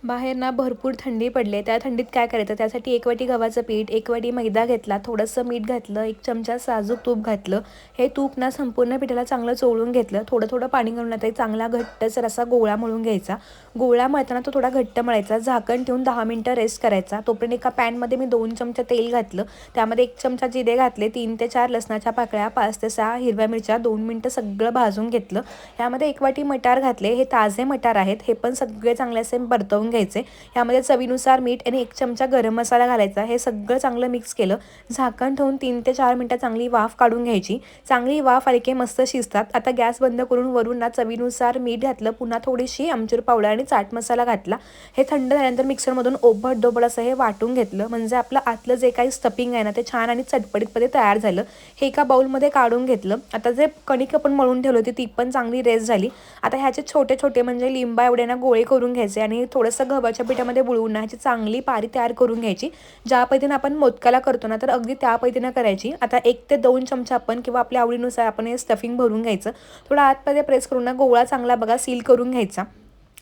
बाहेर ना भरपूर थंडी पडली. त्या थंडीत काय करायचं, त्यासाठी 1 वाटी गव्हाचं पीठ, 1 वाटी मैदा घेतला, थोडंसं मीठ घातलं, 1 चमचा साजूक तूप घातलं. हे तूप ना संपूर्ण पिठाला चांगलं चोळून घेतलं. थोडं पाणी घालून आता चांगला घट्टसर असा गोळा मळून घ्यायचा. गोळा मळताना तो थोडा घट्ट मळायचा. झाकण ठेवून 10 मिनिटं रेस्ट करायचा. तोपर्यंत एका पॅनमध्ये मी 2 चमचे तेल घातलं. त्यामध्ये 1 चमचा जिरे घातले, 3 ते 4 लसणाच्या पाकळ्या, 5 ते 6 हिरव्या मिरच्या, 2 मिनिटं सगळं भाजून घेतलं. यामध्ये 1 वाटी मटार घातले. हे ताजे मटार आहेत. हे पण सगळे चांगले असे परतवून घ्यायचे. यामध्ये चवीनुसार मीठ आणि 1 चमचा गरम मसाला घालायचा. हे सगळं चांगलं मिक्स केलं. झाकण ठेवून 3 ते 4 मिनिटं चांगली वाफ काढून घ्यायची. चांगली वाफ आली की मस्त शिजतात. आता गॅस बंद करून वरून ना चवीनुसार मीठ घातलं. पुन्हा थोडीशी आमचूर पावडर आणि चाट मसाला घातला. हे थंड झाल्यानंतर मिक्सरमधून ओबड-दोबड असं हे वाटून घेतलं. म्हणजे आपलं आतलं जे काही स्टफिंग आहे ना, ते छान आणि चटपटीतपणे तयार झालं. हे एका बाउलमध्ये काढून घेतलं. आता जे कणिक आपण मळून ठेवली होती ती पण चांगली रेस्ट झाली. आता ह्याचे छोटे छोटे म्हणजे लिंबा एवढे ना गोळे करून घ्यायचे आणि थोडंसं गव्हाच्या पिठामध्ये बुडवून ह्याची चांगली पारी तयार करून घ्यायची. ज्या पद्धतीने आपण मोदकाला करतो ना, तर अगदी त्या पद्धतीने करायची. आता 1 ते 2 चमचा आपण किंवा आपल्या आवडीनुसार आपण हे स्टफिंग भरून घ्यायचं. थोडं आतमध्ये प्रेस करून ना गोळा चांगला बघा सील करून घ्यायचा.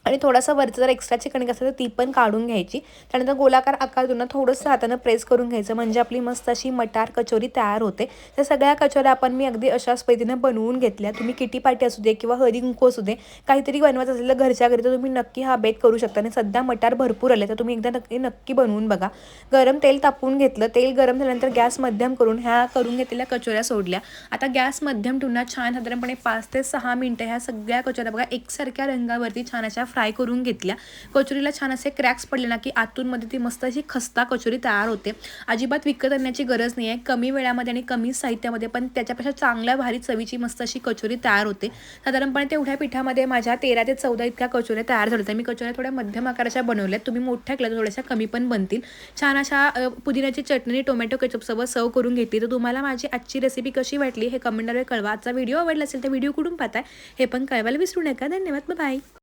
आणि थोडासा वरचं जर एक्स्ट्राची कणिक असेल तर ती पण काढून घ्यायची. त्यानंतर गोलाकार आकार देऊन थोडंसं हातानं प्रेस करून घ्यायचं. म्हणजे आपली मस्त अशी मटार कचोरी तयार होते. त्या सगळ्या कचोऱ्या आपण मी अगदी अशाच पद्धतीने बनवून घेतल्या. तुम्ही किटी पार्टी असू दे किंवा हळदी कुंकू असू दे, काहीतरी बनवायचं असेल तर घरच्या घरी तर तुम्ही नक्की हा बेत करू शकता. आणि सध्या मटार भरपूर आले तर तुम्ही एकदा नक्की बनवून बघा. गरम तेल तापवून घेतलं. तेल गरम झाल्यानंतर गॅस मध्यम करून ह्या करून घेतलेल्या कचोऱ्या सोडल्या. आता गॅस मध्यम ठेवून छान साधारणपणे 5 ते 6 मिनिटं ह्या सगळ्या कचोऱ्या बघा एकसारख्या रंगावरती छान अशा फ्राय करून घेतल्या. कचोरीला छान असे क्रॅक्स पडले ना की आतून मध्ये ती मस्त अशी खस्ता कचोरी तयार होते. अजिबात विकत आणण्याची गरज नाही आहे. कमी वेळामध्ये आणि कमी साहित्यामध्ये पण त्याच्यापेक्षा चांगल्या भारी चवीची मस्त अशी कचोरी तयार होते. साधारणपणे तेवढ्या पिठामध्ये माझ्या 13 ते 14 इतक्या कचोऱ्या तयार झाल्या होत्या. मी कचोऱ्या थोड्या मध्यम आकाराच्या बनवल्यात. तुम्ही मोठ्या केल्या तर थोड्याशा कमी पण बनतील. छान अशा पुदिन्याची चटणी टोमॅटो केचपसोबत सर्व करून घेतली. तर तुम्हाला माझी आजची रेसिपी कशी वाटली हे कमेंटद्वारे कळवा. आजचा व्हिडिओ आवडला असेल तर व्हिडिओ कुठून पाहताय हे पण कळवायला विसरू नका. धन्यवाद. बाय.